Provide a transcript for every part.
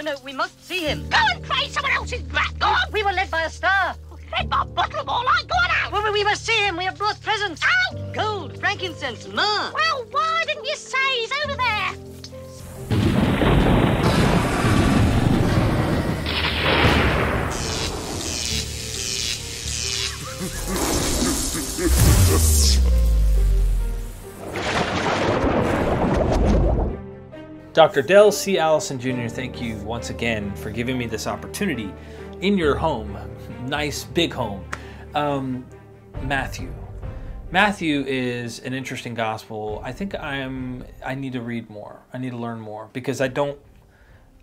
No, we must see him. Go and pray someone else's back. Go on. We were led by a star. Led by a bottle of more light. Go on out. Well, we must see him. We have brought presents. Out. Gold, frankincense, myrrh. Well, why didn't you say he's over there? Dr. Dell C. Allison Jr., thank you once again for giving me this opportunity in your home. Nice big home. Matthew. Matthew is an interesting gospel. I think I need to read more. I need to learn more because I don't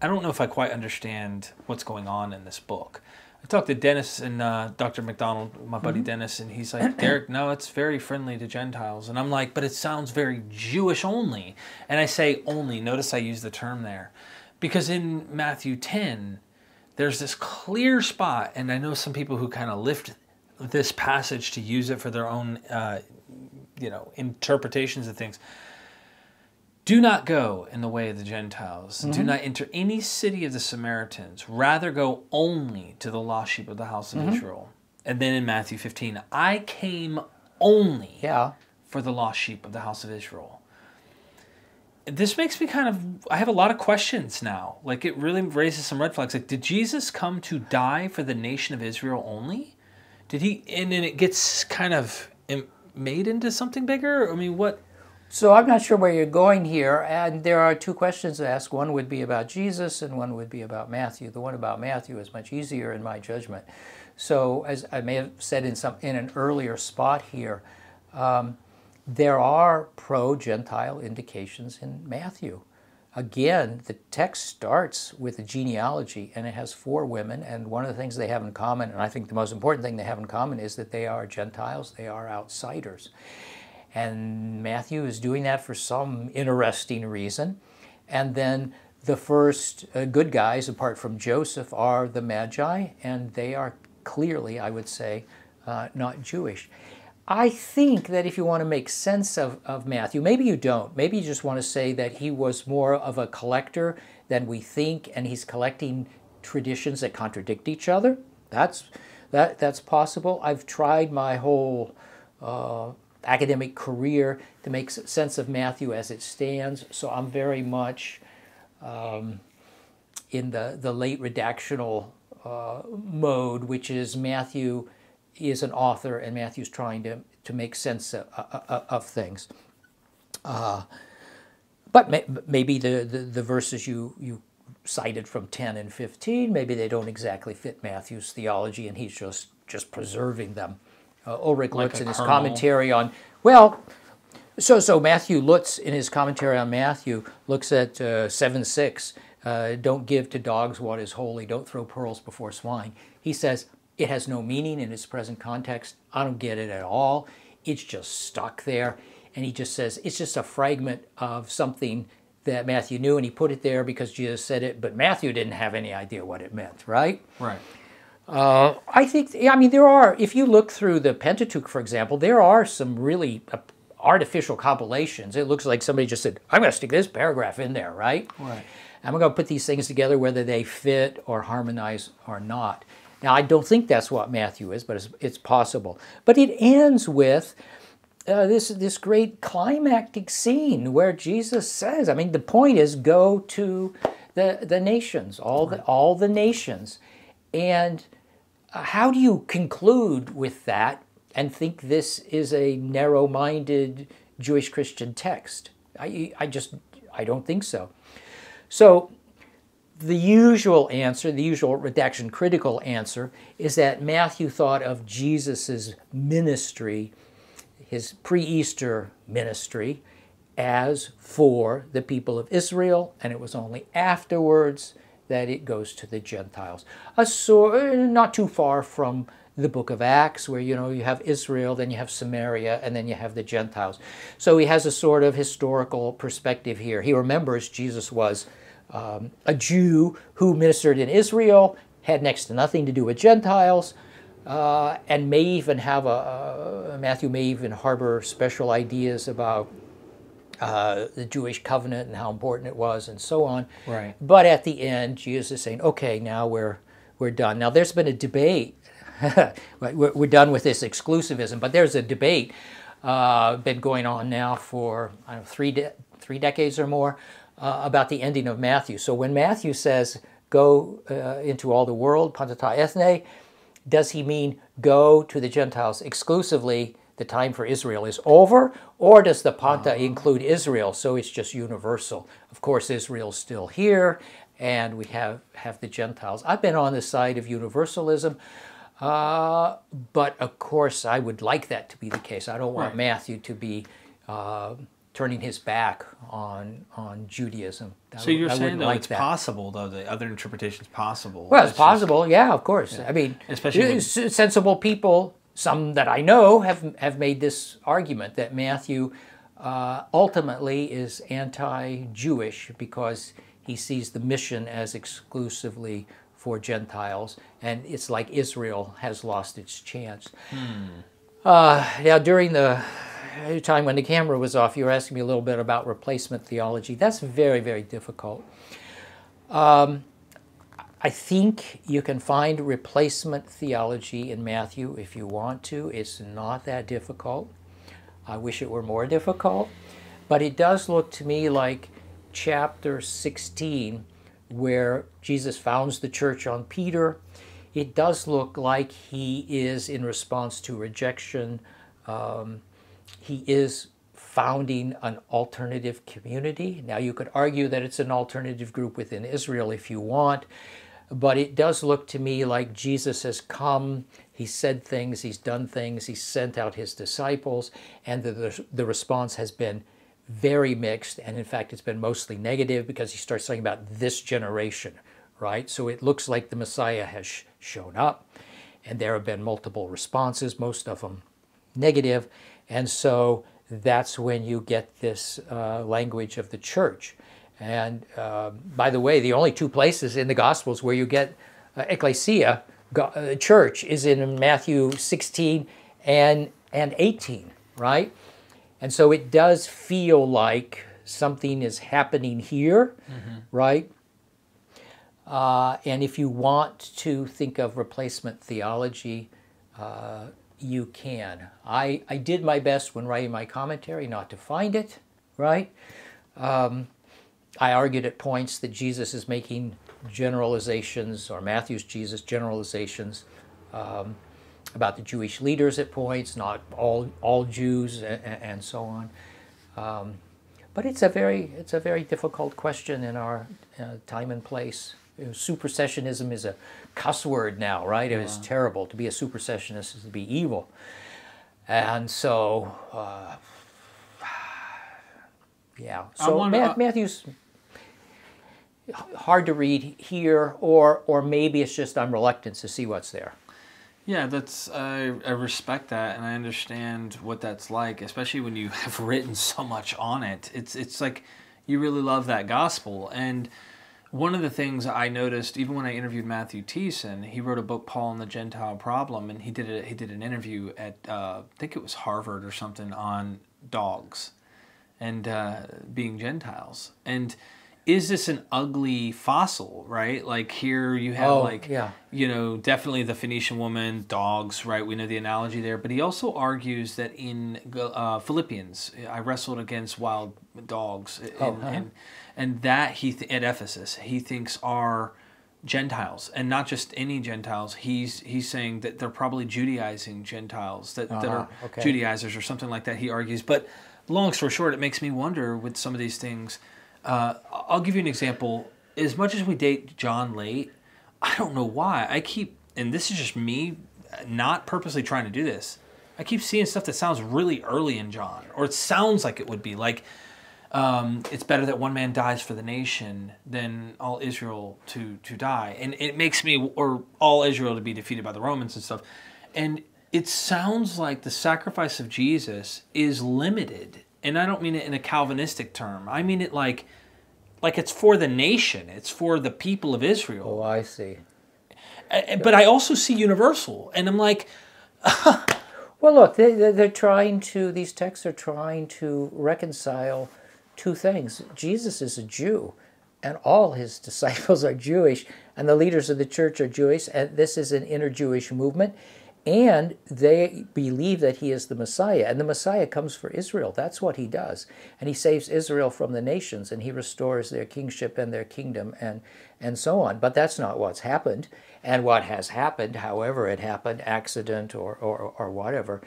know if I quite understand what's going on in this book. I talked to Dennis and Dr. McDonald, my buddy Dennis, and he's like, Derek, no, it's very friendly to Gentiles. And I'm like, but it sounds very Jewish only. And I say only. Notice I use the term there. Because in Matthew 10, there's this clear spot, and I know some people who kind of lift this passage to use it for their own interpretations of things. Do not go in the way of the Gentiles. Do not enter any city of the Samaritans. Rather go only to the lost sheep of the house of Israel. And then in Matthew 15, I came only for the lost sheep of the house of Israel. This makes me I have a lot of questions now. Like, it really raises some red flags. Like, did Jesus come to die for the nation of Israel only? Did he? And then it gets kind of made into something bigger? I mean, what? So I'm not sure where you're going here, and there are two questions to ask. One would be about Jesus, and one would be about Matthew. The one about Matthew is much easier in my judgment. So, as I may have said in an earlier spot here, there are pro-Gentile indications in Matthew. Again, the text starts with a genealogy, and it has 4 women, and one of the things they have in common, and I think the most important thing they have in common, is that they are Gentiles, they are outsiders. And Matthew is doing that for some interesting reason. And then the first good guys, apart from Joseph, are the Magi, and they are clearly, I would say, not Jewish. I think that if you want to make sense of Matthew, maybe you don't. Maybe you just want to say that he was more of a collector than we think, and he's collecting traditions that contradict each other. That's possible. I've tried my whole academic career to make sense of Matthew as it stands, so I'm very much in the late redactional mode, which is Matthew is an author and Matthew's trying to make sense of things. But maybe the verses you cited from 10 and 15, maybe they don't exactly fit Matthew's theology and he's just preserving them. Ulrich Lutz in his commentary on, so Matthew Lutz in his commentary on Matthew looks at 7:6, don't give to dogs what is holy, don't throw pearls before swine. He says it has no meaning in its present context. I don't get it at all. It's just stuck there. And he just says it's just a fragment of something that Matthew knew, and he put it there because Jesus said it, but Matthew didn't have any idea what it meant, right? Right. I think, there are, if you look through the Pentateuch, for example, there are some really artificial compilations. It looks like somebody just said, I'm going to stick this paragraph in there, right? Right. I'm going to put these things together whether they fit or harmonize or not. Now, I don't think that's what Matthew is, but it's possible. But it ends with this great climactic scene where Jesus says, the point is go to the nations, all the nations. And how do you conclude with that and think this is a narrow-minded Jewish Christian text? I don't think so. So the usual answer, the usual redaction critical answer, is that Matthew thought of Jesus's ministry, his pre-Easter ministry, as for the people of Israel, and it was only afterwards that it goes to the Gentiles. Not too far from the book of Acts, where you have Israel, then you have Samaria, and then you have the Gentiles. So he has a sort of historical perspective here. He remembers Jesus was a Jew who ministered in Israel, had next to nothing to do with Gentiles, and may even have Matthew may even harbor special ideas about the Jewish covenant and how important it was and so on. Right. But at the end, Jesus is saying, okay, now we're done. Now there's been a debate. We're done with this exclusivism, but there's a debate been going on now for I don't know, three decades or more about the ending of Matthew. So when Matthew says, go into all the world, pantata ethne, does he mean go to the Gentiles exclusively? The time for Israel is over, or does the panta include Israel, so it's just universal? Of course, Israel's still here, and we have the Gentiles. I've been on the side of universalism, but of course I would like that to be the case. I don't want Matthew to be turning his back on Judaism. So you're saying though it's possible, though, the other interpretation's possible? Well, it's possible, yeah, of course. I mean, especially sensible people, some that I know, have made this argument that Matthew ultimately is anti-Jewish because he sees the mission as exclusively for Gentiles, and it's like Israel has lost its chance. Now, during the time when the camera was off, you were asking me a little bit about replacement theology. That's very, very difficult. I think you can find replacement theology in Matthew if you want to. It's not that difficult. I wish it were more difficult. But it does look to me like chapter 16, where Jesus founds the church on Peter. It does look like he is in response to rejection. He is founding an alternative community. Now, you could argue that it's an alternative group within Israel if you want. But it does look to me like Jesus has come, he's said things, he's done things, he's sent out his disciples, and the response has been very mixed, and in fact it's been mostly negative because he starts talking about this generation, right? So it looks like the Messiah has shown up, and there have been multiple responses, most of them negative, and so that's when you get this language of the church. And by the way, the only two places in the Gospels where you get ecclesia, church, is in Matthew 16 and 18, right? And so it does feel like something is happening here, right? And if you want to think of replacement theology, you can. I did my best when writing my commentary not to find it, right? I argued at points that Jesus is making generalizations, or Matthew's Jesus generalizations about the Jewish leaders at points, not all Jews, and so on. But it's a very difficult question in our time and place. Supersessionism is a cuss word now, right? It is terrible. To be a supersessionist is to be evil, and so yeah. So Matthew's hard to read here, or maybe it's just I'm reluctant to see what's there. Yeah, I respect that, and I understand what that's like, especially when you have written so much on it. It's like you really love that gospel. And one of the things I noticed, even when I interviewed Matthew Thiessen, he wrote a book, Paul and the Gentile Problem, and he did an interview at I think it was Harvard or something, on dogs and being Gentiles. And is this an ugly fossil, right? Like here you have definitely the Phoenician woman, dogs, right? We know the analogy there. But he also argues that in Philippians, I wrestled against wild dogs. And that at Ephesus, he thinks are Gentiles. And not just any Gentiles. He's saying that they're probably Judaizing Gentiles, that are Judaizers or something like that, he argues. But long story short, it makes me wonder with some of these things. I'll give you an example. As much as we date John late, I don't know why. And this is just me not purposely trying to do this, I keep seeing stuff that sounds really early in John, or it sounds like it would be. Like, it's better that one man dies for the nation than all Israel to die. And it makes me, or all Israel to be defeated by the Romans and stuff. And it sounds like the sacrifice of Jesus is limited. And I don't mean it in a Calvinistic term. I mean it like it's for the nation. It's for the people of Israel. Oh, I see. But I also see universal. And I'm like... Well, look, they're trying to... These texts are trying to reconcile two things. Jesus is a Jew, and all his disciples are Jewish, and the leaders of the church are Jewish, and this is an inter-Jewish movement, and they believe that he is the Messiah, and the Messiah comes for Israel. That's what he does, and he saves Israel from the nations, and he restores their kingship and their kingdom, and so on. But that's not what's happened, and what has happened, however it happened, accident or whatever,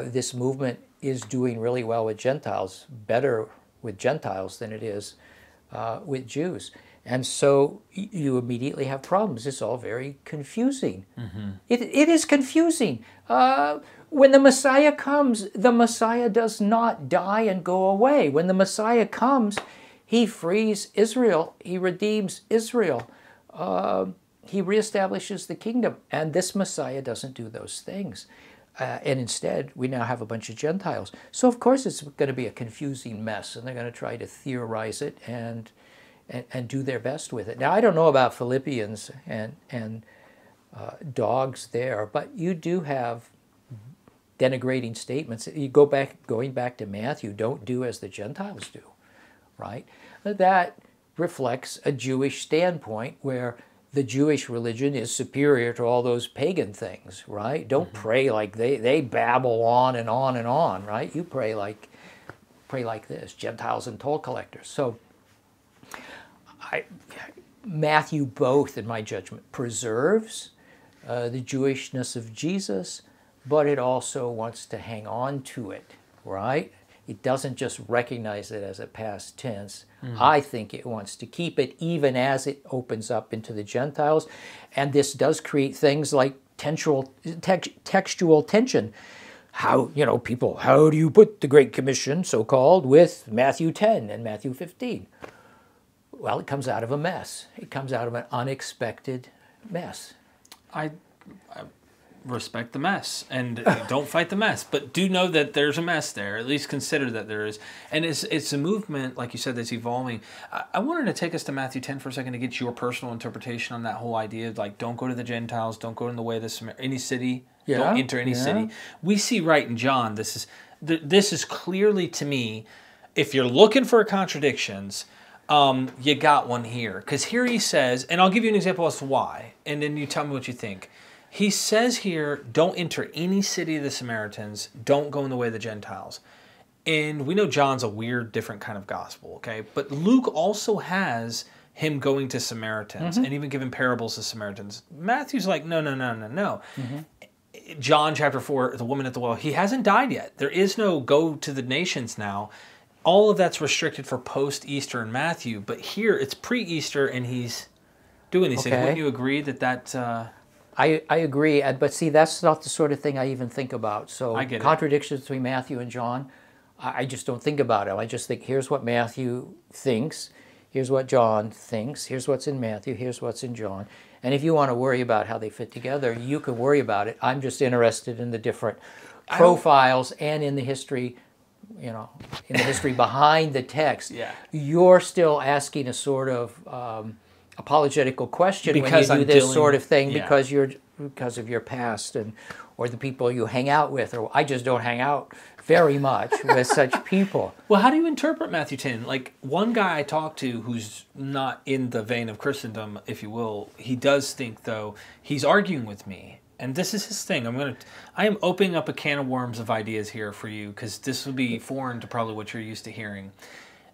this movement is doing really well with Gentiles, better with Gentiles than it is with Jews. And so you immediately have problems. It's all very confusing. Mm-hmm. It is confusing. When the Messiah comes, the Messiah does not die and go away. When the Messiah comes, he frees Israel. He redeems Israel. He reestablishes the kingdom. And this Messiah doesn't do those things. And instead, we now have a bunch of Gentiles. So, of course, it's going to be a confusing mess. And they're going to try to theorize it and do their best with it. Now, I don't know about Philippians and dogs there, but you do have denigrating statements. You going back to Matthew, don't do as the Gentiles do, right? That reflects a Jewish standpoint where the Jewish religion is superior to all those pagan things, right? Don't pray like they babble on and on and on, right? You pray like this, Gentiles and toll collectors. So Matthew both, in my judgment, preserves the Jewishness of Jesus, but it also wants to hang on to it, right? It doesn't just recognize it as a past tense. I think it wants to keep it even as it opens up into the Gentiles. And this does create things like textual tension. How do you put the Great Commission, so-called, with Matthew 10 and Matthew 15? Well, it comes out of a mess. It comes out of an unexpected mess. I respect the mess and don't fight the mess, but do know that there's a mess there. At least consider that there is. And it's a movement, like you said, that's evolving. I wanted to take us to Matthew 10 for a second to get your personal interpretation on that whole idea of, like, don't go to the Gentiles, don't go in the way of any city, don't enter any city. We see right in John, this is clearly, to me, if you're looking for contradictions, you got one here. Because here he says, and I'll give you an example as to why, and then you tell me what you think. He says here, don't enter any city of the Samaritans, don't go in the way of the Gentiles. And we know John's a weird, different kind of gospel, okay? But Luke also has him going to Samaritans and even giving parables to Samaritans. Matthew's like, no. John chapter 4, the woman at the well, he hasn't died yet. There is no go to the nations now. All of that's restricted for post-Easter in Matthew, but here it's pre-Easter and he's doing these things. Wouldn't you agree that... I agree, but see, that's not the sort of thing I even think about. So I get contradictions between Matthew and John, I just don't think about it. I just think, here's what Matthew thinks, here's what John thinks, here's what's in Matthew, here's what's in John. And if you want to worry about how they fit together, you can worry about it. I'm just interested in the different profiles and in the history, in the history behind the text. Yeah. You're still asking a sort of... apologetical question because when you do this sort of thing because of your past or the people you hang out with, or I just don't hang out very much with such people. Well, how do you interpret Matthew 10? Like, one guy I talked to who's not in the vein of Christendom, if you will, he does think, though, he's arguing with me. And this is his thing. I am opening up a can of worms of ideas here for you, because this will be foreign to probably what you're used to hearing.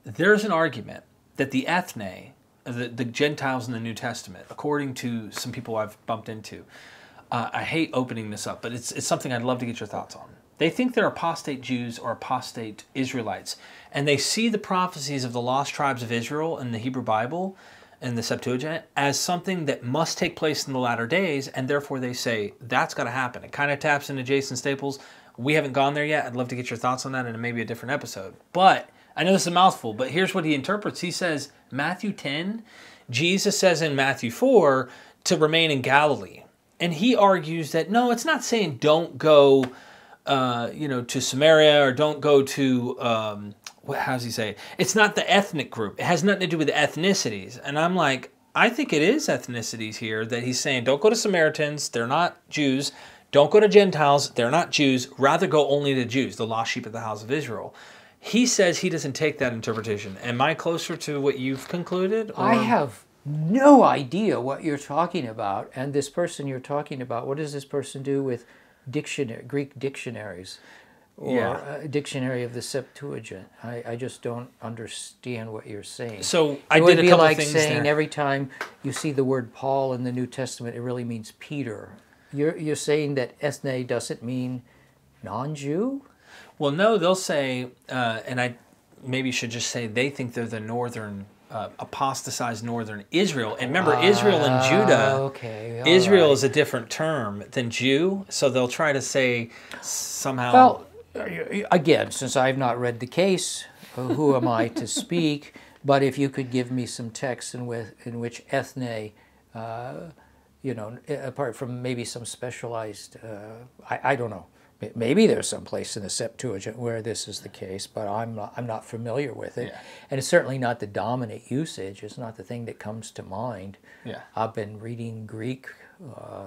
There's an argument that the ethne, the Gentiles in the New Testament, according to some people I've bumped into, I hate opening this up, but it's something I'd love to get your thoughts on. They think they're apostate Jews or apostate Israelites, and they see the prophecies of the lost tribes of Israel in the Hebrew Bible and the Septuagint as something that must take place in the latter days, and therefore they say, that's got to happen. It kind of taps into Jason Staples. We haven't gone there yet. I'd love to get your thoughts on that in maybe a different episode. But I know this is a mouthful, but here's what he interprets. He says, Matthew 10, Jesus says in Matthew 4 to remain in Galilee. And he argues that, no, it's not saying don't go, to Samaria, or don't go to, how does he say? It's not the ethnic group. It has nothing to do with the ethnicities. And I'm like, I think it is ethnicities here that he's saying, don't go to Samaritans. They're not Jews. Don't go to Gentiles. They're not Jews. Rather go only to Jews, the lost sheep of the house of Israel. He says he doesn't take that interpretation. Am I closer to what you've concluded? Or? I have no idea what you're talking about. And this person you're talking about, what does this person do with Greek dictionaries? Or a dictionary of the Septuagint? I just don't understand what you're saying. So I did a couple like things saying there. every time you see the word Paul in the New Testament, it really means Peter. You're saying that ethne doesn't mean non-Jew? Well, no, they'll say, and I maybe should just say they think they're the northern, apostatized northern Israel. And remember, Israel and Judah, okay, Israel right. is a different term than Jew, so they'll try to say somehow... Well, again, since I've not read the case, who am I to speak? But if you could give me some text in which ethne, apart from maybe some specialized, I don't know. Maybe there's some place in the Septuagint where this is the case, but I'm not familiar with it. Yeah. And it's certainly not the dominant usage. It's not the thing that comes to mind. Yeah. I've been reading Greek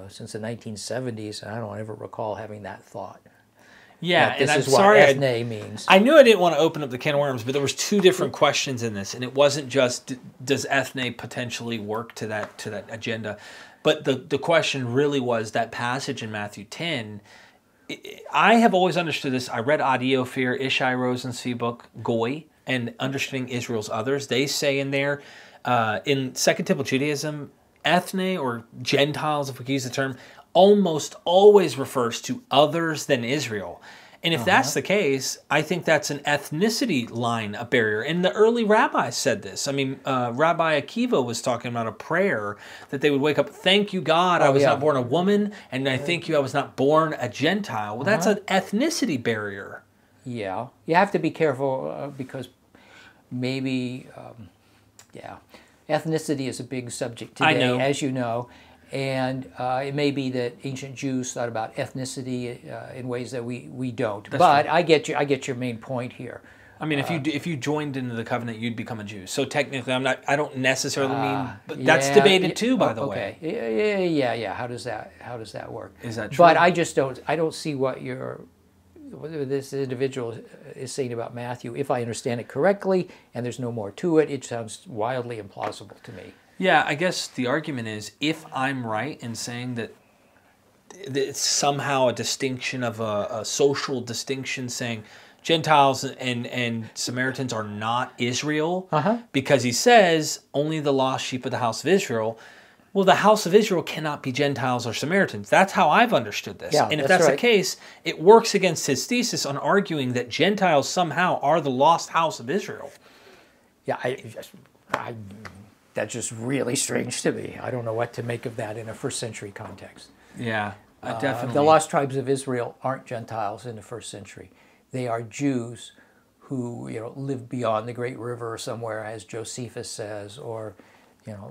since the 1970s, and I don't ever recall having that thought. Yeah, This and is I'm what sorry. ethne means. I knew I didn't want to open up the can of worms, but there was two different questions in this, and it wasn't just does ethne potentially work to that agenda, but the question really was that passage in Matthew 10. I have always understood this. I read Audio Fear, Ishai Rosenzweig book, Goy, and Understanding Israel's Others. They say in there, in Second Temple Judaism, ethne or Gentiles, if we can use the term, almost always refers to others than Israel. And if that's the case, I think that's an ethnicity line, a barrier. And the early rabbis said this. I mean, Rabbi Akiva was talking about a prayer that they would wake up, thank you, God, I was not born a woman, and I thank you, I was not born a Gentile. Well, that's an ethnicity barrier. Yeah. You have to be careful because maybe, ethnicity is a big subject today, as you know. And it may be that ancient Jews thought about ethnicity in ways that we don't. But true. I get your main point here. I mean, if you joined into the covenant, you'd become a Jew. So technically, I don't necessarily mean, but that's debated too, by the way. Yeah. How does that work? Is that true? But I don't see what this individual is saying about Matthew. If I understand it correctly, and there's no more to it, it sounds wildly implausible to me. Yeah, I guess the argument is, if I'm right in saying that it's somehow a distinction of a social distinction, saying Gentiles and Samaritans are not Israel, because he says only the lost sheep of the house of Israel. Well, the house of Israel cannot be Gentiles or Samaritans. That's how I've understood this. Yeah, and if that's the case, it works against his thesis on arguing that Gentiles somehow are the lost house of Israel. Yeah, that's just really strange to me. I don't know what to make of that in a first century context. Yeah, definitely. The lost tribes of Israel aren't Gentiles in the first century. They are Jews who lived beyond the great river somewhere, as Josephus says, or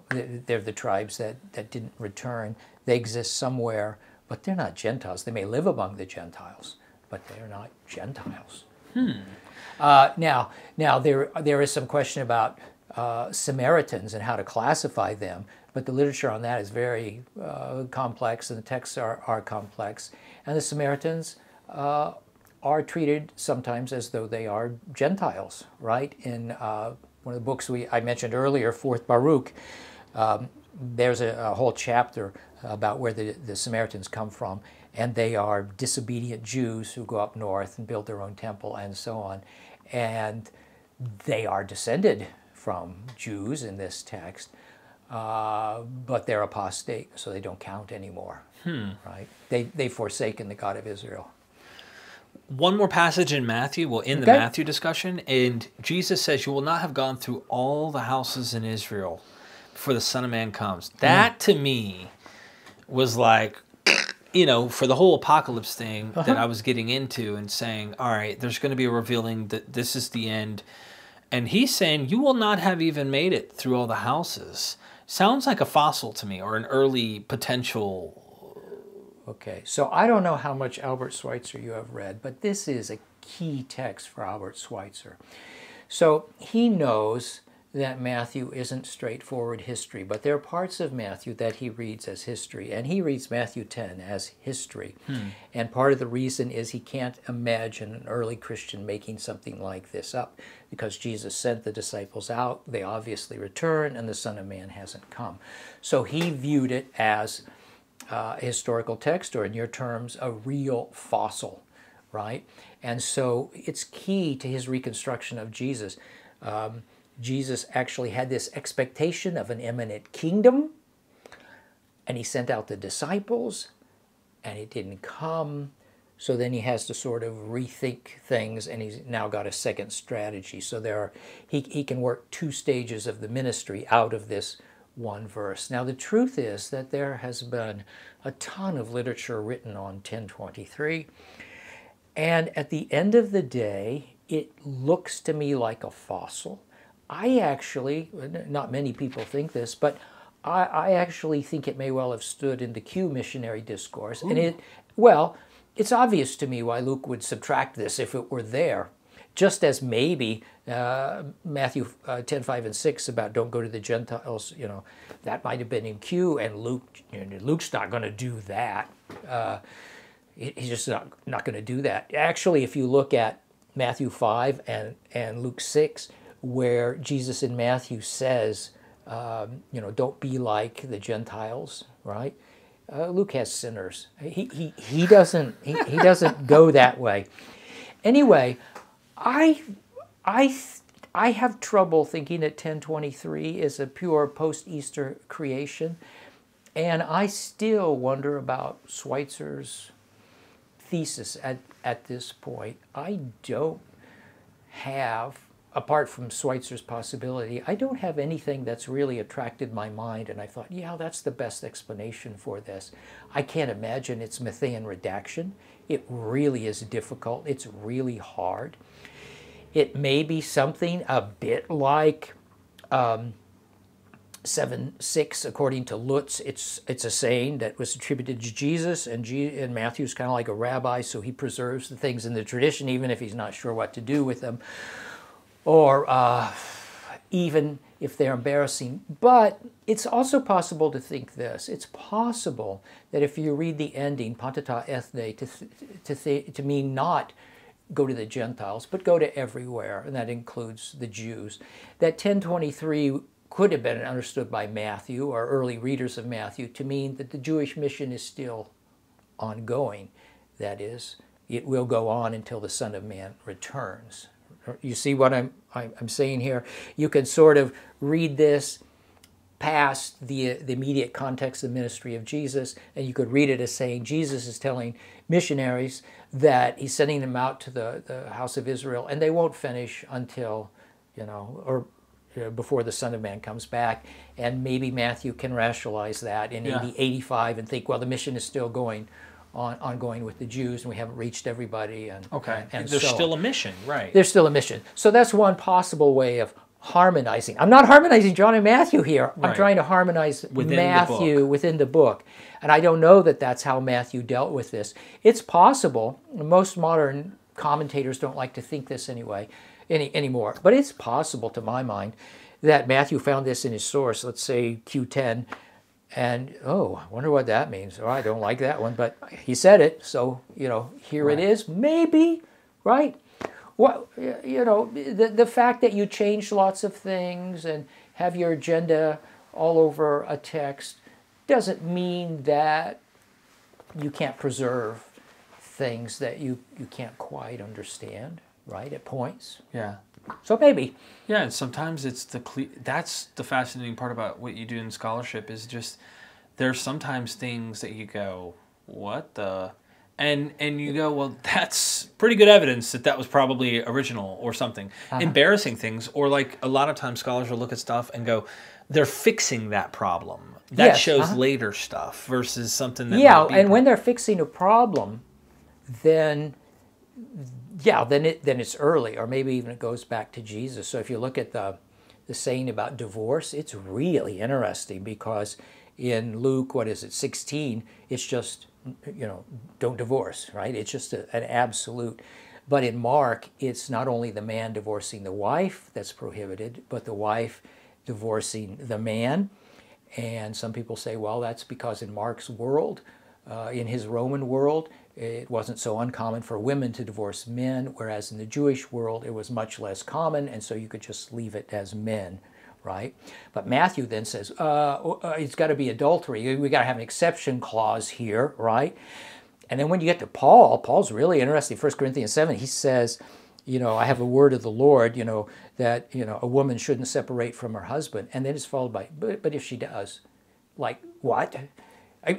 they're the tribes that didn't return. They exist somewhere, but they're not Gentiles. They may live among the Gentiles, but they're not Gentiles. Now there is some question about Samaritans and how to classify them, but the literature on that is very complex, and the texts are complex. And the Samaritans are treated sometimes as though they are Gentiles, right? In one of the books I mentioned earlier, Fourth Baruch, there's a whole chapter about where the Samaritans come from, and they are disobedient Jews who go up north and build their own temple and so on. And they are descended from Jews in this text, but they're apostate, so they don't count anymore. Right? They've forsaken the God of Israel. One more passage in Matthew. We'll end the Matthew discussion. And Jesus says, you will not have gone through all the houses in Israel before the Son of Man comes. That, to me, was like, for the whole apocalypse thing that I was getting into and saying, all right, there's going to be a revealing that this is the end. And he's saying, you will not have even made it through all the houses. Sounds like a fossil to me, or an early potential. Okay, so I don't know how much Albert Schweitzer you have read, but this is a key text for Albert Schweitzer. So he knows that Matthew isn't straightforward history, but there are parts of Matthew that he reads as history, and he reads Matthew 10 as history. And part of the reason is he can't imagine an early Christian making something like this up, because Jesus sent the disciples out, they obviously returned, and the Son of Man hasn't come. So he viewed it as a historical text, or in your terms, a real fossil, right? And so it's key to his reconstruction of Jesus. Jesus actually had this expectation of an imminent kingdom, and he sent out the disciples, and it didn't come. So then he has to sort of rethink things, and he's now got a second strategy. So he can work two stages of the ministry out of this one verse. Now the truth is that there has been a ton of literature written on 1023, and at the end of the day, it looks to me like a fossil. I actually, not many people think this, but I actually think it may well have stood in the Q missionary discourse. Ooh. And it's obvious to me why Luke would subtract this if it were there. Just as maybe Matthew 10, 5, and 6 about don't go to the Gentiles, that might have been in Q, and Luke's not going to do that. He's just not going to do that. Actually, if you look at Matthew 5 and Luke 6, where Jesus in Matthew says, don't be like the Gentiles, right? Luke has sinners. He doesn't go that way. Anyway, I have trouble thinking that 1023 is a pure post-Easter creation, and I still wonder about Schweitzer's thesis at this point. I don't have, apart from Schweitzer's possibility, I don't have anything that's really attracted my mind, and I thought, yeah, that's the best explanation for this. I can't imagine it's Matthean redaction. It really is difficult. It's really hard. It may be something a bit like 7:6, according to Lutz. It's a saying that was attributed to Jesus, and Matthew's kind of like a rabbi, so he preserves the things in the tradition, even if he's not sure what to do with them, or even if they're embarrassing. But it's also possible to think this. It's possible that if you read the ending, pantata ethne, to mean not go to the Gentiles, but go to everywhere, and that includes the Jews, that 1023 could have been understood by Matthew or early readers of Matthew to mean that the Jewish mission is still ongoing. That is, it will go on until the Son of Man returns. You see what I'm saying here? You can sort of read this past the immediate context of the ministry of Jesus, and you could read it as saying Jesus is telling missionaries that he's sending them out to the house of Israel, and they won't finish until, before the Son of Man comes back. And maybe Matthew can rationalize that in 85 and think, well, the mission is still ongoing with the Jews, and we haven't reached everybody. And there's still a mission, right? There's still a mission. So that's one possible way of harmonizing. I'm not harmonizing John and Matthew here. I'm trying to harmonize Matthew within the book. And I don't know that that's how Matthew dealt with this. It's possible. Most modern commentators don't like to think this anymore. But it's possible, to my mind, that Matthew found this in his source, let's say Q10, and, I wonder what that means. I don't like that one, but he said it, so, here it is. Maybe, right? Well, the fact that you change lots of things and have your agenda all over a text doesn't mean that you can't preserve things that you can't quite understand, right, at points. Yeah. So maybe. Yeah, and sometimes it's that's the fascinating part about what you do in scholarship is just there's sometimes things that you go, what the... And you go, well, that's pretty good evidence that was probably original or something. Embarrassing things, or like a lot of times scholars will look at stuff and go, they're fixing that problem. That shows later stuff versus something that might be and when they're fixing a problem, then it's early, or maybe even it goes back to Jesus. So if you look at the saying about divorce, it's really interesting because in Luke, 16, it's just, don't divorce, right? It's just an absolute. But in Mark, it's not only the man divorcing the wife that's prohibited, but the wife divorcing the man. And some people say, well, that's because in Mark's world, in his Roman world, it wasn't so uncommon for women to divorce men, whereas in the Jewish world, it was much less common, and so you could just leave it as men, right? But Matthew then says, it's got to be adultery. We got to have an exception clause here, right? And then when you get to Paul, Paul's really interesting. 1 Corinthians 7, he says, I have a word of the Lord, that, a woman shouldn't separate from her husband. And then it's followed by, but if she does, like, what?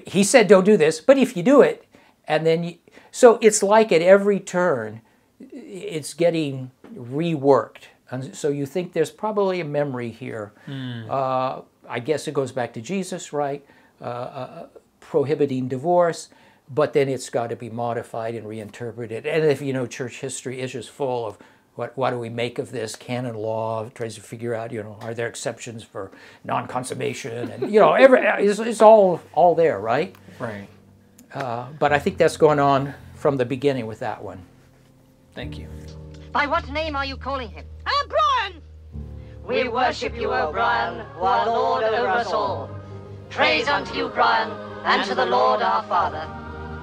He said, don't do this, but if you do it, and then so it's like at every turn, it's getting reworked. And so you think there's probably a memory here. I guess it goes back to Jesus, right? Prohibiting divorce, but then it's got to be modified and reinterpreted. And if you know church history is just full of what do we make of this? Canon law tries to figure out, are there exceptions for non-consummation? And, it's all there, right? Right. But I think that's going on from the beginning with that one. Thank you. By what name are you calling him? Brian! We worship you, O Brian, who are Lord over us all. Praise unto you, Brian, and to the Lord our Father.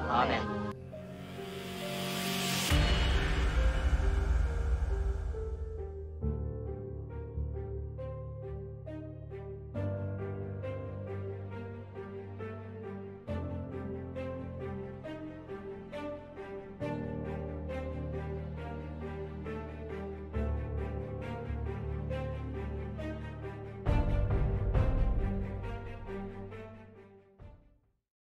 Amen.